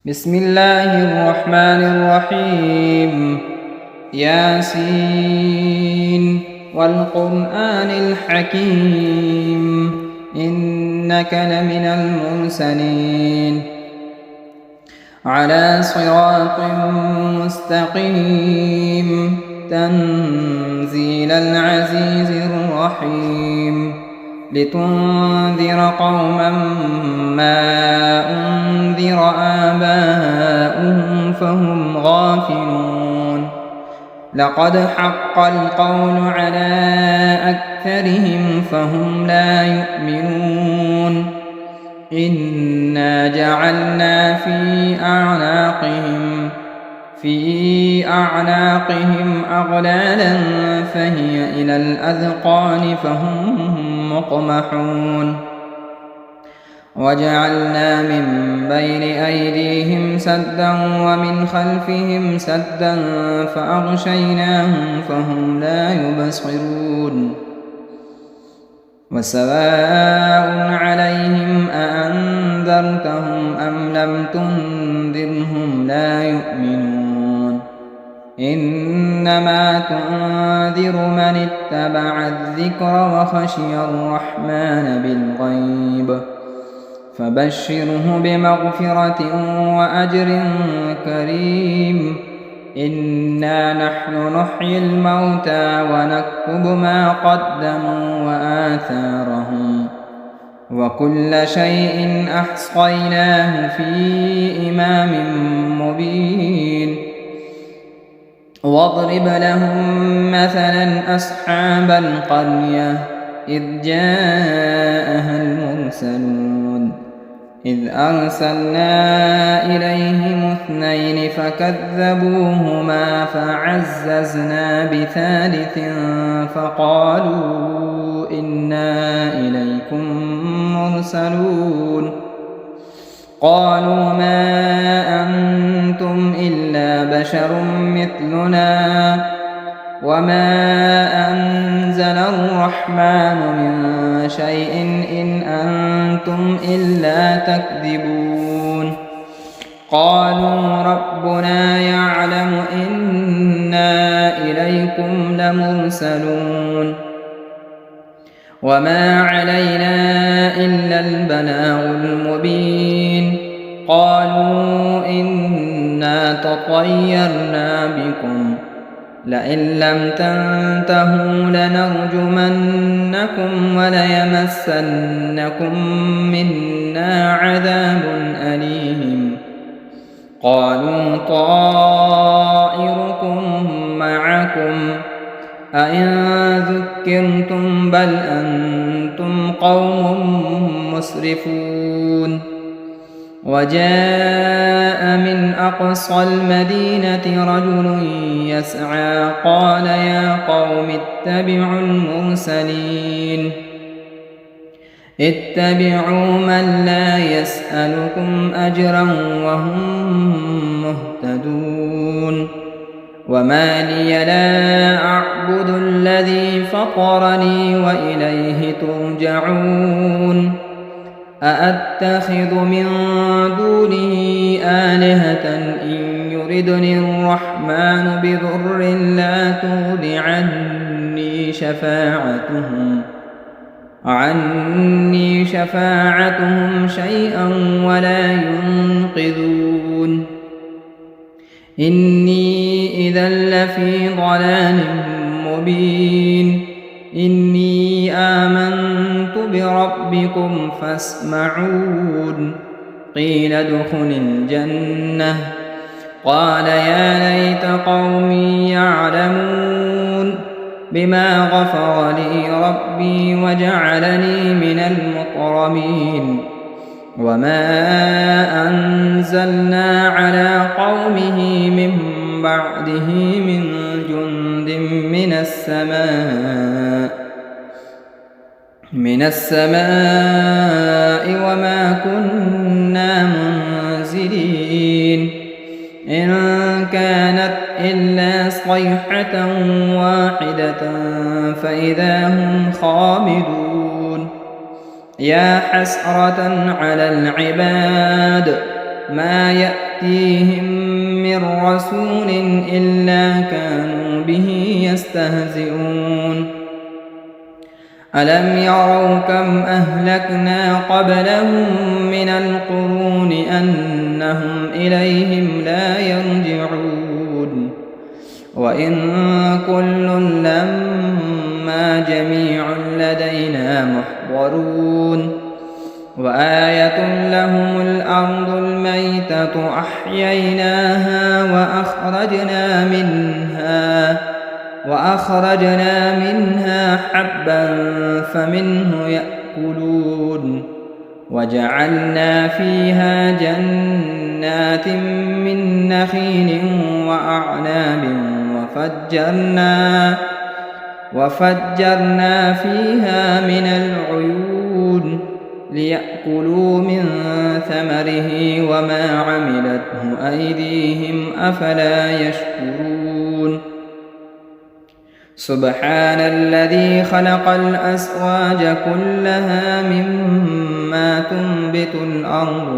بسم الله الرحمن الرحيم. ياسين والقرآن الحكيم إنك لمن المرسلين على صراط مستقيم تنزيل العزيز الرحيم لتنذر قوما ما أنذر آباؤهم فهم غافلون لقد حق القول على أكثرهم فهم لا يؤمنون إنا جعلنا في أعناقهم أغلالا فهي إلى الأذقان فهم مقمحون وجعلنا من بين أيديهم سدا ومن خلفهم سدا فأغشيناهم فهم لا يبصرون وسواء عليهم أأنذرتهم أم لم تنذرهم لا يؤمنون إنما تنذر من اتبع الذكر وخشي الرحمن بالغيب فبشره بمغفرة وأجر كريم إنا نحن نحيي الموتى ونكتب ما قدموا وآثارهم وكل شيء أحصيناه في إمام مبين واضرب لهم مثلا أصحاب القرية إذ جاءها المرسلون إذ أرسلنا إليهم اثنين فكذبوهما فعززنا بثالث فقالوا إنا إليكم مرسلون قالوا ما أنتم إلا بشر مثلنا وما أنزل الرحمن من شيء إن أنتم إلا تكذبون قالوا ربنا يعلم إنا إليكم لمرسلون وما علينا إلا البلاغ المبين قالوا إنا تطيرنا بكم لئن لم تنتهوا لنرجمنكم وليمسنكم منا عذاب أليم قالوا طائركم معكم أئن ذكرتم بل أنتم قوم مسرفون وجاء من أقصى المدينة رجل يسعى قال يا قوم اتبعوا المرسلين اتبعوا من لا يسألكم أجرا وهم مهتدون وما لي لا أعبد الذي فطرني وإليه ترجعون أأتخذ من دونه آلهة إن يردني الرحمن بضر لا تغن عني شفاعتهم شيئا ولا ينقذون إني إذا لفي ضلال مبين إني آمنت بربكم فاسمعون قيل ادخل الجنة قال يا ليت قومي يعلمون بما غفر لي ربي وجعلني من المكرمين وما أنزلنا على قومه من بعده من جند من السماء وما كنا منزلين إن كانت إلا صيحة واحدة فإذا هم خامدون يا حسرة على العباد ما يأتيهم من رسول إلا كانوا به يستهزئون ألم يروا كم أهلكنا قبلهم من القرون أنهم إليهم لا يرجعون وإن كل لما جميع لدينا محضرون وآية لهم الأرض الميتة أحييناها وأخرجنا منها حبا فمنه يأكلون وجعلنا فيها جنات من نخيل وأعناب وفجرنا فيها من العيون ليأكلوا من ثمره وما عملته أيديهم أفلا يشكرون سبحان الذي خلق الأزواج كلها مما تنبت الأرض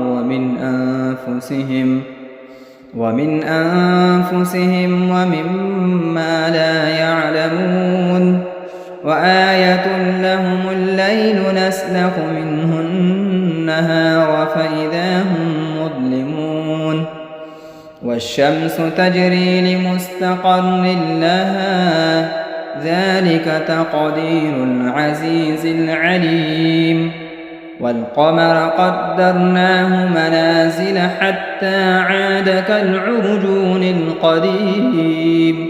ومن أنفسهم ومما لا يعلمون وآية لهم الليل نسلخ منه النهار فإذا هم مظلمون والشمس تجري لمستقر لها ذلك تقدير العزيز العليم والقمر قدرناه منازل حتى عاد كالعرجون القديم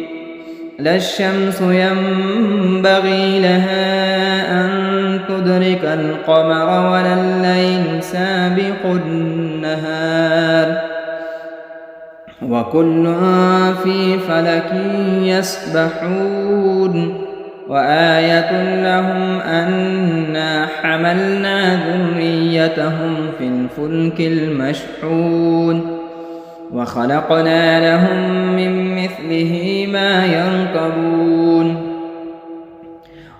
لا الشمس ينبغي لها أن تدرك القمر ولا الليل سابق النهار وكل في فلك يسبحون وآية لهم أنا حملنا ذريتهم في الفلك المشحون وخلقنا لهم من مثله ما يركبون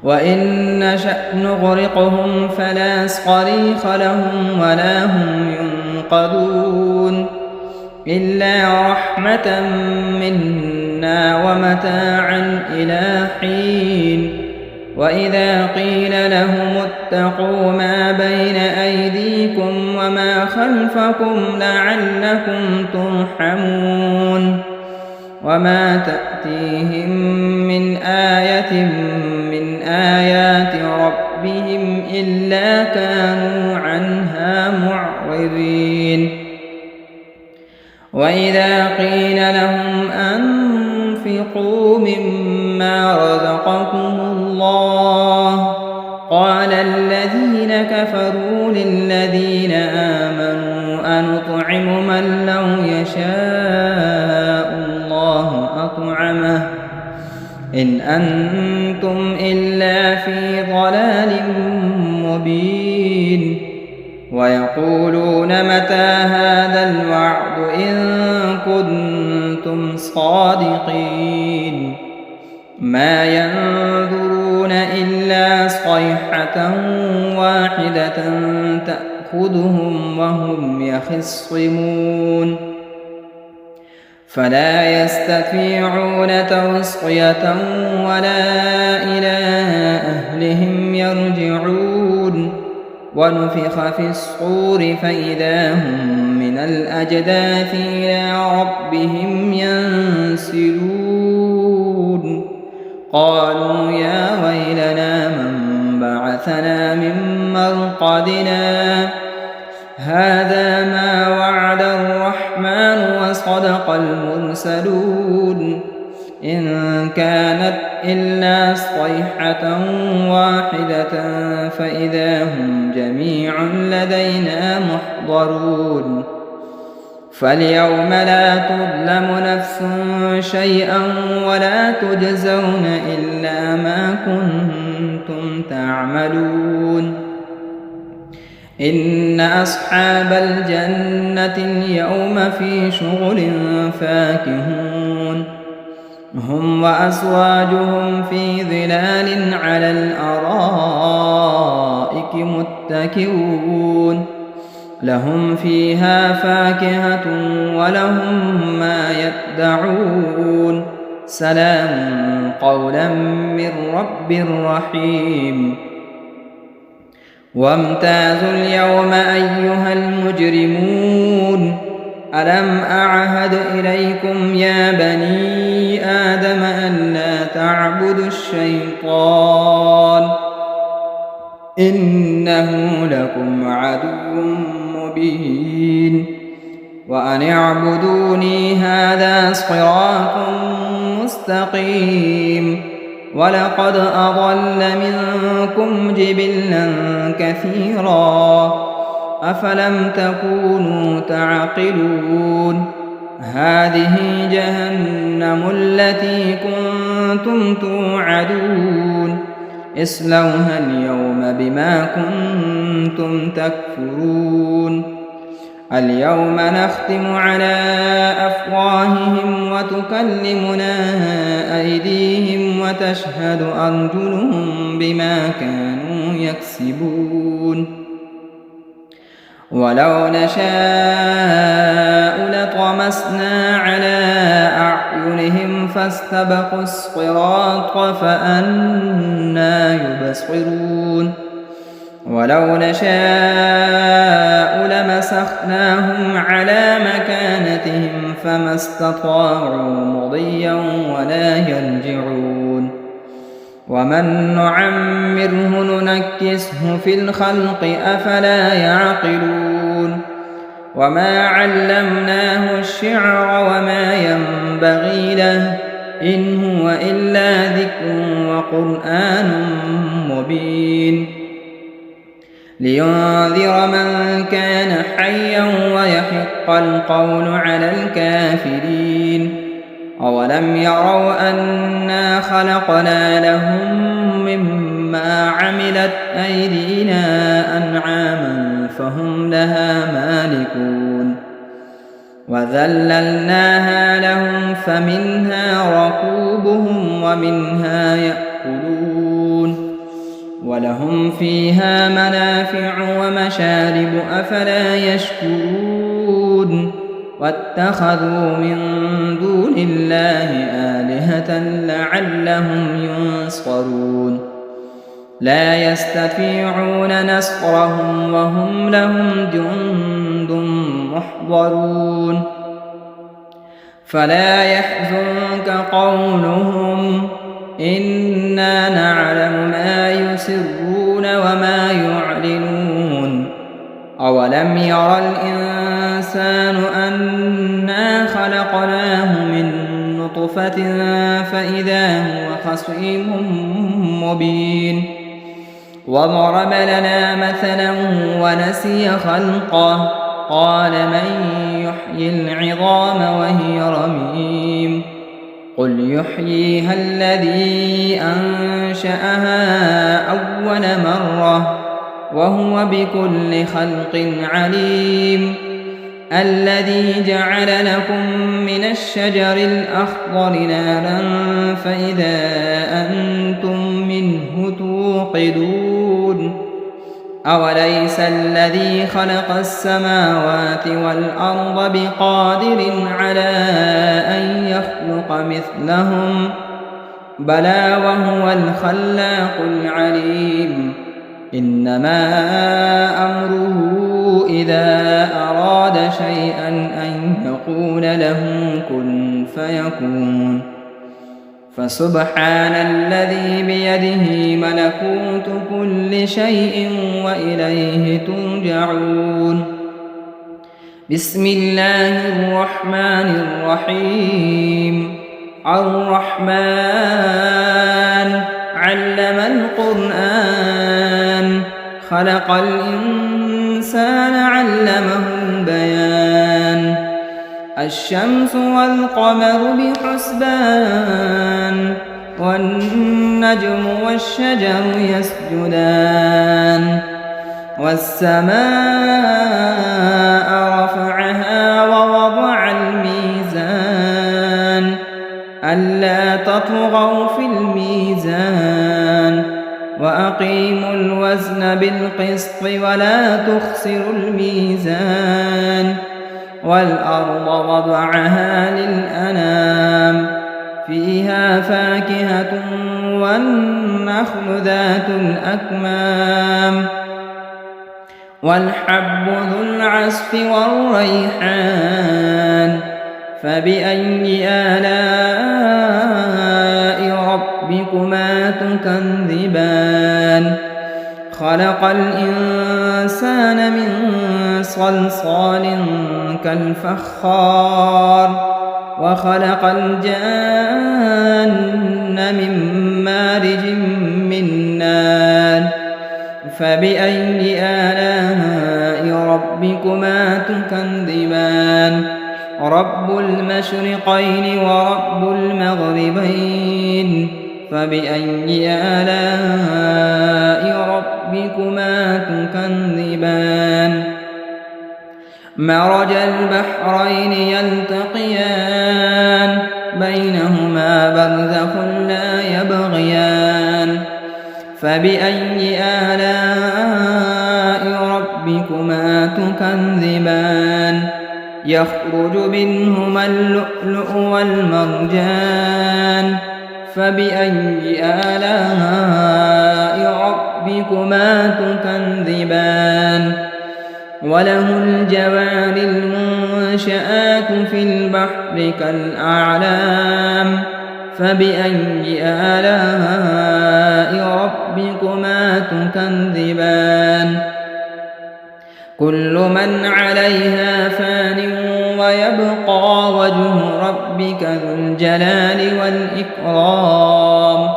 وإن نشأ نغرقهم فلا صريخ لهم ولا هم ينقذون إلا رحمة منا ومتاعا إلى حين وإذا قيل لهم اتقوا ما بين أيديكم وما خلفكم لعلكم ترحمون وما تأتيهم من آية من آيات ربهم إلا كانوا عنها معرضين وإذا قيل لهم أنفقوا مما رزقكم الله قال الذين كفروا للذين آمنوا أنطعم من لو يشاء الله أطعمه إن أنتم إلا في ضلال مبين ويقولون متى هذا الوعد إن كنتم صادقين ما ينظرون إلا صيحة واحدة تأخذهم وهم يخصمون فلا يستطيعون توصية ولا إلى أهلهم يرجعون ونفخ في الصور فإذا هم من الأجداث إلى ربهم ينسلون قالوا يا ويلنا من بعثنا من مرقدنا هذا ما وعد الرحمن وصدق المرسلون إن كانت إلا صيحة واحدة فإذا هم جميع لدينا محضرون فاليوم لا تظلم نفس شيئا ولا تجزون إلا ما كنتم تعملون إن أصحاب الجنة اليوم في شغل فاكهون هم وأزواجهم في ظلال على الأرائك متكئون لهم فيها فاكهة ولهم ما يدعون سلام قولا من رب رحيم وامتازوا اليوم أيها المجرمون ألم أعهد إليكم يا بني آدم ألا تعبدوا الشيطان إنه لكم عدو مبين وأن اعبدوني هذا صراط مستقيم ولقد أضل منكم جبلا كثيرا أفلم تكونوا تعقلون هذه جهنم التي كنتم توعدون اصلوها اليوم بما كنتم تكفرون اليوم نختم على أفواههم وتكلمنا أيديهم وتشهد أرجلهم بما كانوا يكسبون ولو نشاء لطمسنا على أعينهم فاستبقوا الصراط فأنى يبصرون ولو نشاء لمسخناهم على مكانتهم فما استطاعوا مضيا ولا يرجعون ومن نعمره ننكسه في الخلق أفلا يعقلون وما علمناه الشعر وما ينبغي له إن هو إلا ذكر وقرآن مبين لينذر من كان حيا ويحق القول على الكافرين أولم يروا أنا خلقنا لهم مما عملت أيدينا أنعاما فهم لها مالكون وذللناها لهم فمنها ركوبهم ومنها يأكلون ولهم فيها منافع ومشارب أفلا يشكرون واتخذوا من دون الله آلهة لعلهم ينصرون لا يستطيعون نصرهم وهم لهم جند محضرون فلا يحزنك قولهم إنا نعلم ما يسرون وما يعلنون أولم ير الإنسان أنا خلقناه من نطفة فإذا هو خصيم مبين وضرب لنا مثلا ونسي خلقه قال من يحيي العظام وهي رميم قل يحييها الذي أنشأها أول مرة وهو بكل خلق عليم الذي جعل لكم من الشجر الأخضر نارا فإذا أنتم منه توقدون أوليس الذي خلق السماوات والأرض بقادر على أن يخلق مثلهم بلى وهو الخلاق العليم إنما أمره إذا أراد شيئا أن يقول له كن فيكون فسبحان الذي بيده ملكوت كل شيء وإليه ترجعون بسم الله الرحمن الرحيم الرحمن علم القرآن خلق الإنسان علمه البيان الشمس والقمر بحسبان والنجم والشجر يسجدان والسماء رفعها ووضع الميزان ألا تطغوا في الميزان وأقيموا الوزن بالقسط ولا تخسروا الميزان والأرض وضعها للأنام فيها فاكهة والنخل ذات الأكمام والحب ذو العصف والريحان فبأي آلاء ربكما تكذبان خلق الإنسان من صلصال كالفخار وخلق الجان من مارج من نار فبأي آلاء ربكما تكذبان رب المشرقين ورب المغربين فبأي آلاء ربكما تكذبان مرج البحرين يلتقيان بينهما برزخ لا يبغيان فبأي آلاء ربكما تكذبان يخرج منهما اللؤلؤ والمرجان فبأي آلاء ربكما تكذبان وله الجوار المنشآت في البحر كالأعلام فبأي آلاء ربكما تكذبان كل من عليها فان ويبقى وجه ربك ذو الجلال والإكرام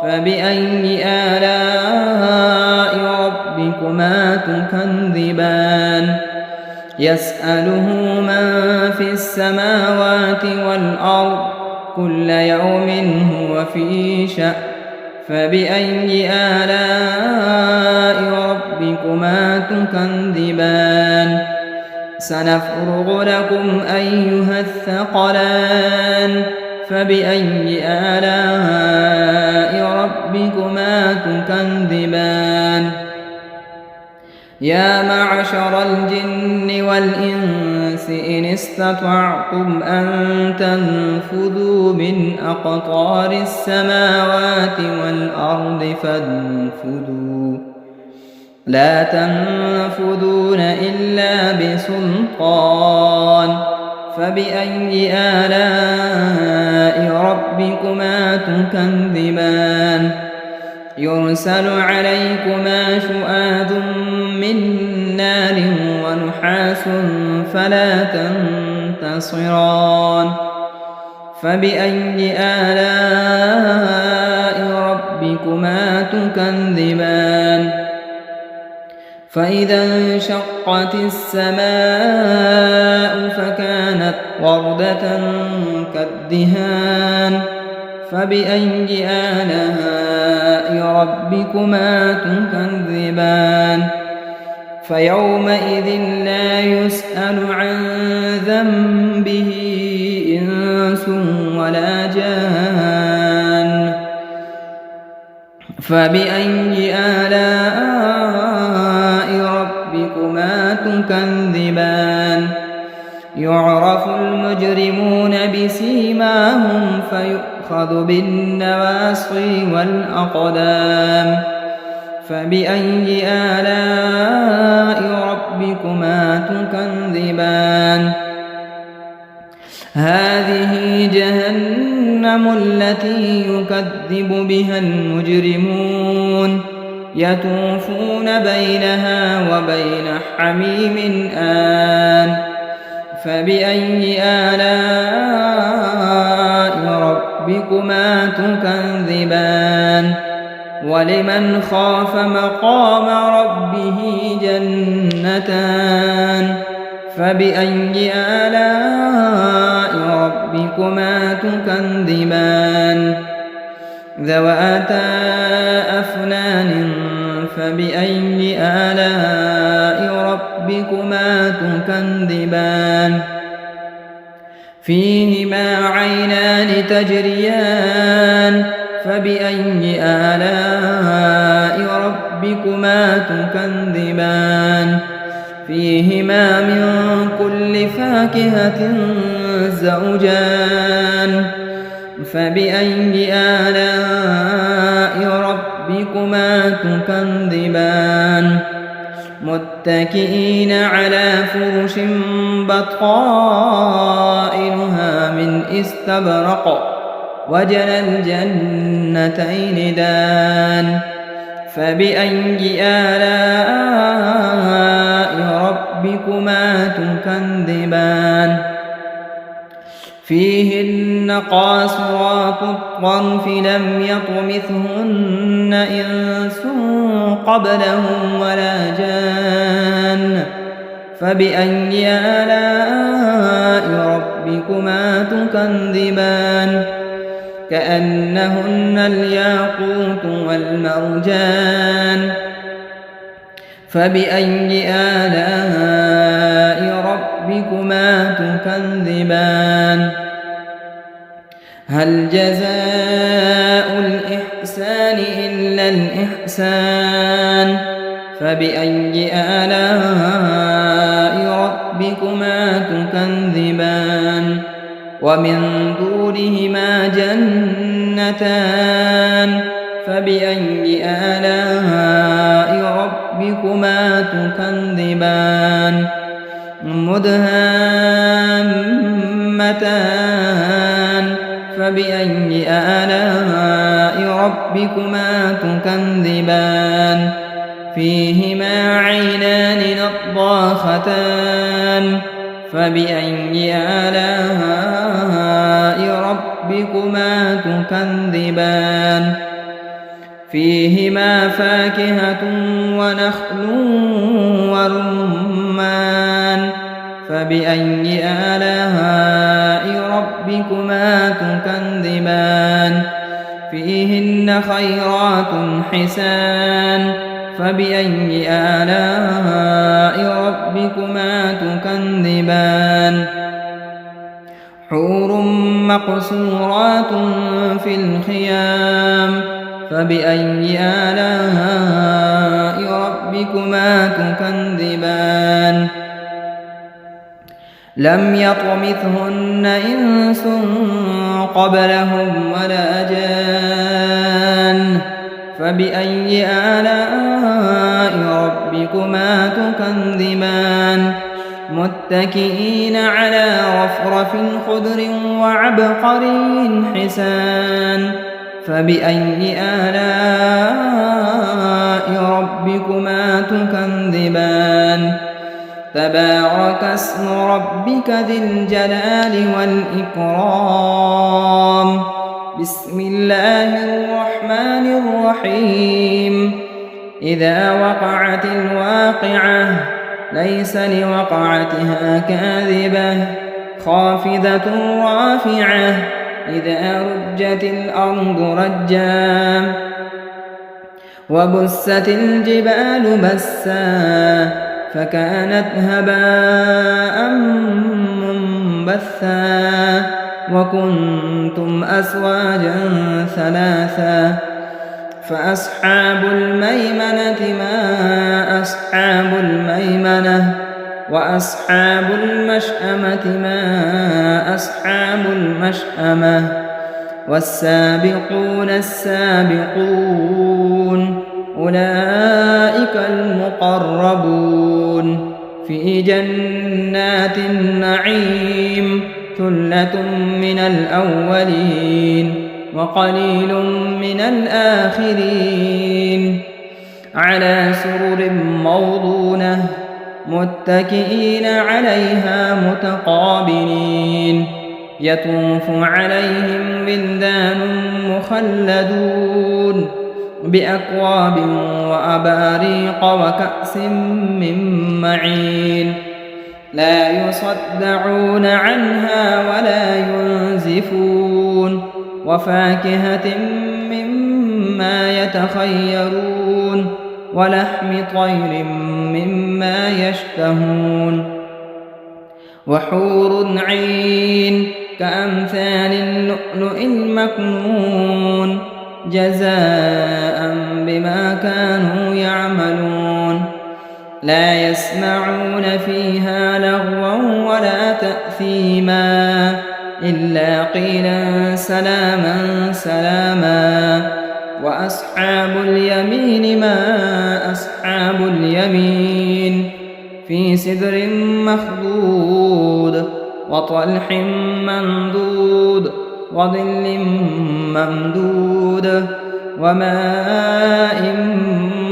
فبأي آلاء ربكما تكذبان يسأله من في السماوات والأرض كل يوم هو في شأن فبأي آلاء ربكما تكذبان سنفرغ لكم أيها الثقلان فبأي آلاء ربكما تكذبان يا معشر الجن والإنس إن استطعتم أن تنفذوا من أقطار السماوات والأرض فانفذوا لا تنفذون إلا بسلطان فبأي آلاء ربكما تكذبان يرسل عليكما شؤاد من نار ونحاس فلا تنتصران فبأي آلاء ربكما تكذبان فإذا انشقت السماء فكانت وردة كالدهان فبأي آلاء ربكما تكذبان فيومئذ لا يسأل عن ذنبه إنس ولا جان فبأي آلاء ربكما تكذبان يعرف المجرمون بسيماهم فيؤخذ بالنواصي والأقدام فبأي آلاء ربكما تكذبان هذه جهنم التي يكذب بها المجرمون يطوفون بينها وبين حميم آن فبأي آلاء ربكما تكذبان ولمن خاف مقام ربه جنتان فبأي آلاء ربكما تكذبان ذواتا أفنان فبأي آلاء ربكما تكذبان فيهما عينان تجريان فبأي آلاء ربكما تكذبان فيهما من كل فاكهة زوجان فبأي آلاء ربكما تكذبان متكئين على فرش بطائنها من استبرق وجنى الجنتين دان فبأي آلاء ربكما تكذبان فيهن قاصرات الطرف لم يطمثهن إنس قبلهم ولا جان فبأي آلاء ربكما تكذبان كأنهن الياقوت والمرجان فبأي آلاء ربكما تكذبان هل جزاء الإحسان إلا الإحسان فبأي آلاء ربكما تكذبان ومن دونهما جنتان فبأي آلاء ربكما تكذبان مدهامتان فبأي آلاء ربكما تكذبان فيهما عينان نضاختان فبأي آلاء ربكما تكذبان فيهما فاكهة ونخل ورمان فبأي آلاء ربكما تكذبان فيهن خيرات حسان فبأي آلاء ربكما تكذبان حور مقصورات في الخيام فبأي آلاء ربكما تكذبان لم يطمثهن إنس قبلهم ولا جان فبأي آلاء ربكما تكذبان متكئين على رفرف خضر وعبقري حسان فبأي آلاء ربكما تكذبان تبارك اسم ربك ذي الجلال والإكرام بسم الله الرحمن الرحيم إذا وقعت الواقعة ليس لوقعتها كاذبة خافضة رافعة إذا رجت الأرض رجا وبست الجبال بسا فكانت هباء منبثا وكنتم أزواجا ثلاثا فأصحاب الميمنة ما أصحاب الميمنة وأصحاب المشأمة ما أصحاب المشأمة والسابقون السابقون أولئك المقربون في جنات النعيم ثلة من الأولين وقليل من الآخرين على سرر موضونة متكئين عليها متقابلين يطوف عليهم ولدان مخلدون بأكواب وأباريق وكأس من معين لا يصدعون عنها ولا ينزفون وفاكهة مما يتخيرون ولحم طير مما يشتهون وحور عين كأمثال اللؤلؤ المكنون جزاء بما كانوا يعملون لا يسمعون فيها لغوا ولا تأثيما إلا قيلا سلاما سلاما. وأصحاب اليمين ما أصحاب اليمين في سدر مخضود وطلح منضود وظل ممدود وماء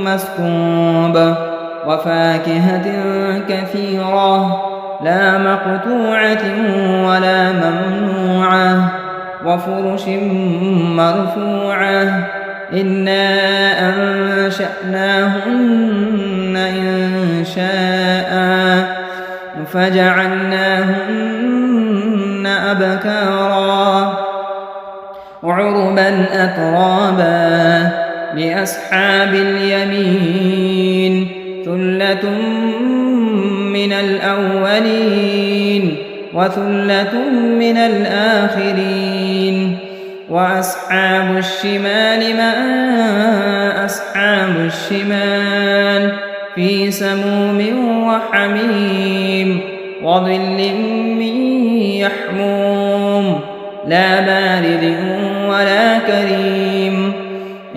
مسكوب وفاكهة كثيرة لا مقطوعة ولا ممنوعة وفرش مرفوعة إنا أنشأناهن إنشاء فجعلناهن أبكارا عربا أترابا لأصحاب اليمين ثلة من الأولين وثلة من الآخرين. وأصحاب الشمال ما أصحاب الشمال في سموم وحميم وظل من يحموم لا بارد ولا كريم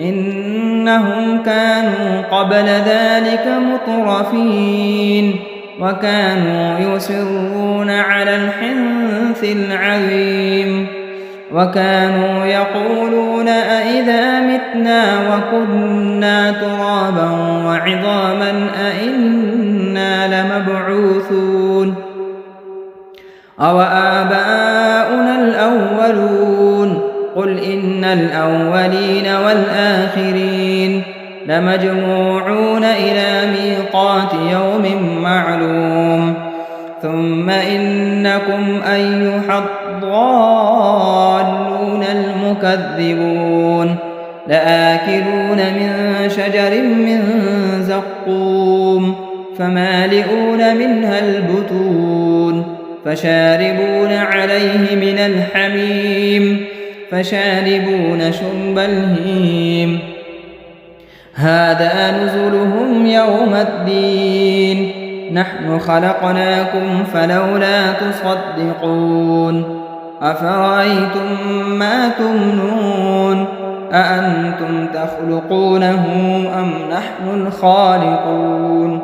إنهم كانوا قبل ذلك مترفين وكانوا يصرون على الحنث العظيم وكانوا يقولون أئذا متنا وكنا ترابا وعظاما أئنا لمبعوثون أوآباؤنا الأولون قل إن الأولين والآخرين لمجموعون إلى ميقات يوم معلوم ثم إنكم أيها الضالون المكذبون لآكلون من شجر من زقوم فمالئون منها البطون فشاربون عليه من الحميم فشاربون شرب الهيم هذا نزلهم يوم الدين نحن خلقناكم فلولا تصدقون أفرأيتم ما تمنون أأنتم تخلقونه أم نحن الخالقون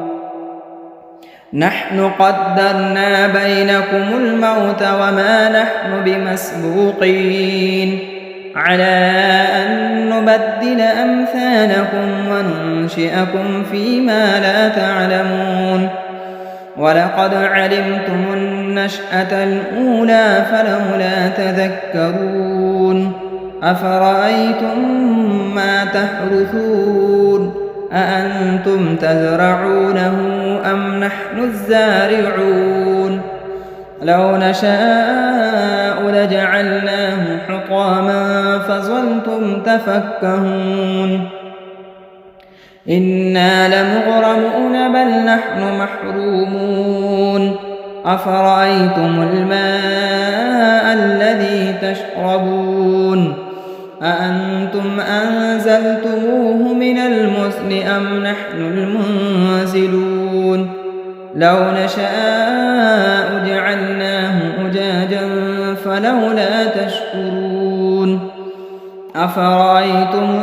نحن قدرنا بينكم الموت وما نحن بمسبوقين على أن نبدل أمثالكم وننشئكم فيما لا تعلمون ولقد علمتم النشأة الأولى فلولا تذكرون أفرأيتم ما تحرثون أأنتم تزرعونه أم نحن الزارعون لو نشاء لجعلناه حطاما فظلتم تفكهون إنا لمغرمون بل نحن محرومون أفرأيتم الماء الذي تشربون أأنتم أنزلتموه من المزن أم نحن المنزلون لو نشاء جعلناه أجاجا فلولا تشكرون أفرأيتم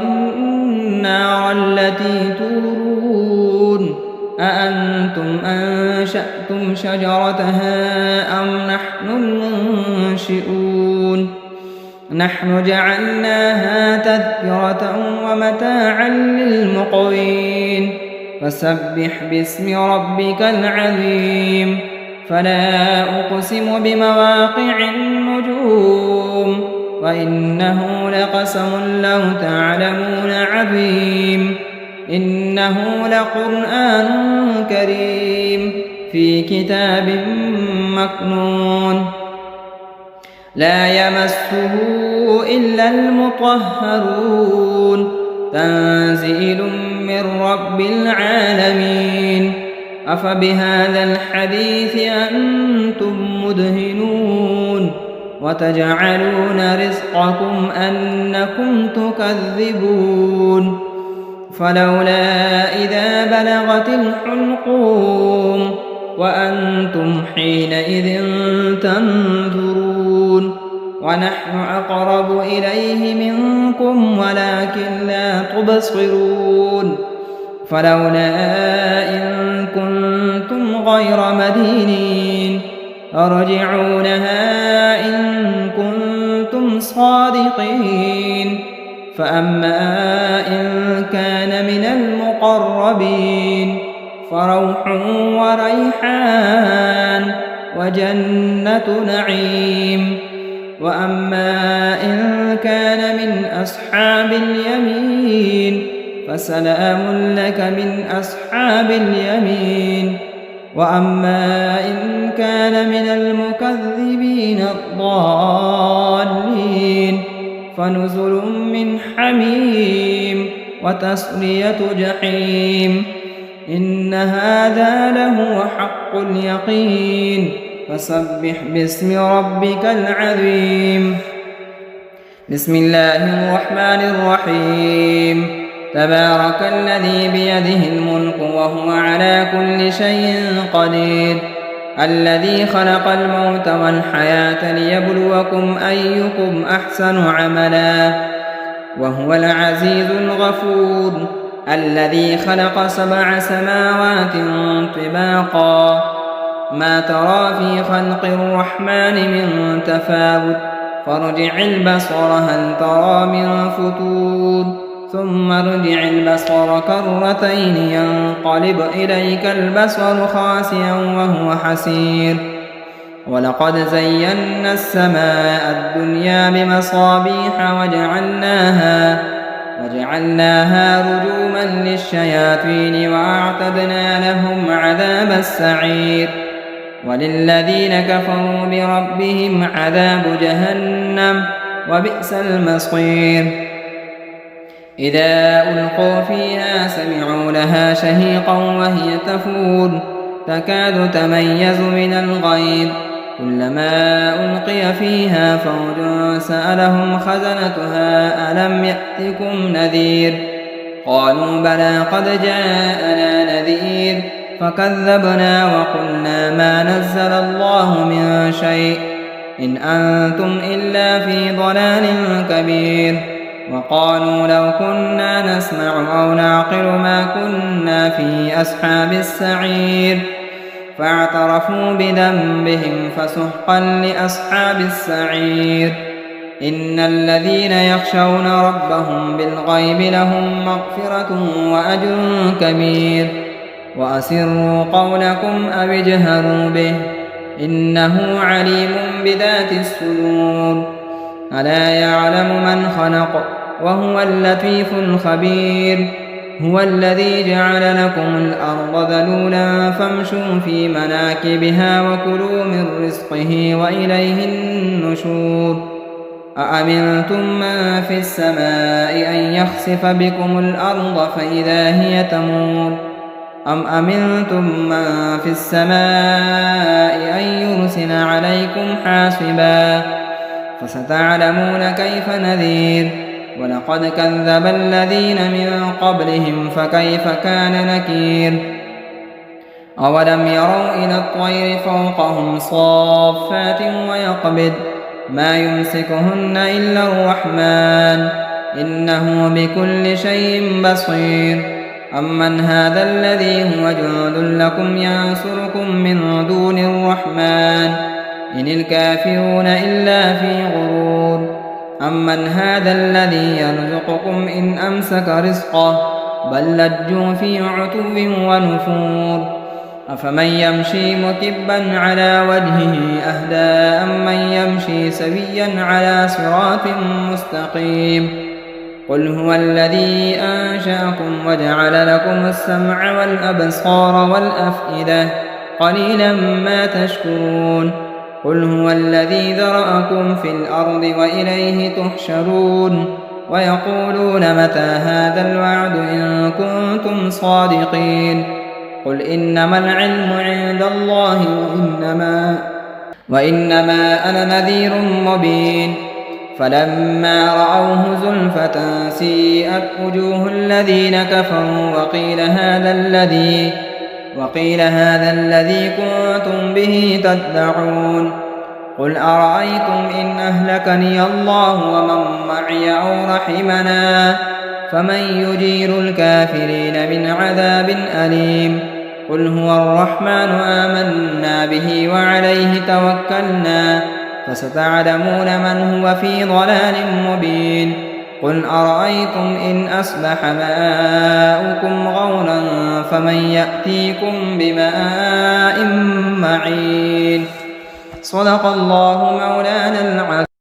النار التي تورون أأنتم أنشأتم شجرتها أم نحن المنشئون نحن جعلناها تذكرة ومتاعا للمقوين فسبح باسم ربك العظيم فلا أقسم بمواقع النجوم وإنه لقسم لو تعلمون عظيم إنه لقرآن كريم في كتاب مكنون لا يمسه إلا المطهرون تنزيل من رب العالمين أفبهذا الحديث أنتم مدهنون وتجعلون رزقكم أنكم تكذبون فلولا إذا بلغت الحلقوم وأنتم حينئذ تنظرون ونحن أقرب إليه منكم ولكن لا تبصرون فلولا إن كنتم غير مدينين ارجعونها إن كنتم صادقين فأما إن كان من المقربين فروح وريحان وجنة نعيم وأما إن كان من أصحاب اليمين فسلام لك من أصحاب اليمين وأما إن كان من المكذبين الضالين فنزل من حميم وتصلية جحيم إن هذا لهو حق اليقين فسبح باسم ربك العظيم بسم الله الرحمن الرحيم تبارك الذي بيده الملك وهو على كل شيء قدير الذي خلق الموت والحياة ليبلوكم أيكم أحسن عملا وهو العزيز الغفور الذي خلق 7 سماوات طباقا ما ترى في خلق الرحمن من تفاوت فارجع البصر هل ترى من فتور ثم ارجع البصر كرتين ينقلب إليك البصر خاسئا وهو حسير ولقد زينا السماء الدنيا بمصابيح وجعلناها رجوما للشياطين وأعتدنا لهم عذاب السعير وللذين كفروا بربهم عذاب جهنم وبئس المصير إذا ألقوا فيها سمعوا لها شهيقا وهي تفور تكاد تميز من الغيظ كلما ألقي فيها فوج سألهم خزنتها ألم يأتكم نذير قالوا بلى قد جاءنا نذير فكذبنا وقلنا ما نزل الله من شيء إن أنتم إلا في ضلال كبير وقالوا لو كنا نسمع أو نعقل ما كنا في أصحاب السعير فاعترفوا بذنبهم فسحقا لأصحاب السعير إن الذين يخشون ربهم بالغيب لهم مغفرة وأجر كبير وأسروا قولكم أو اجهروا به إنه عليم بذات الصدور ألا يعلم من خلق وهو اللطيف الخبير هو الذي جعل لكم الأرض ذلولا فامشوا في مناكبها وكلوا من رزقه وإليه النشور أأمنتم من في السماء أن يخسف بكم الأرض فإذا هي تمور أم أمنتم من في السماء أن يرسل عليكم حاصبا فستعلمون كيف نذير ولقد كذب الذين من قبلهم فكيف كان نكير أولم يروا إلى الطير فوقهم صافات ويقبض ما يمسكهن إلا الرحمن إنه بكل شيء بصير أمن هذا الذي هو جند لكم ينصركم من دون الرحمن إن الكافرون إلا في غرور أمن هذا الذي يرزقكم إن أمسك رزقه بل لجوا في عتو ونفور أفمن يمشي مكبا على وجهه أهدى أمن يمشي سويا على صراط مستقيم قل هو الذي أنشأكم وجعل لكم السمع والأبصار والأفئدة قليلا ما تشكرون قل هو الذي ذرأكم في الأرض وإليه تحشرون ويقولون متى هذا الوعد إن كنتم صادقين قل إنما العلم عند الله وإنما أنا نذير مبين فلما رأوه زلفة سيئت وجوه الذين كفروا وقيل هذا الذي كنتم به تدعون قل أرأيتم إن أهلكني الله ومن معي أو رحمنا فمن يجير الكافرين من عذاب أليم قل هو الرحمن آمنا به وعليه توكلنا فستعلمون من هو في ضلال مبين قل أرأيتم إن أصبح ماؤكم غورا فمن يأتيكم بماء معين صدق الله مولانا العظيم.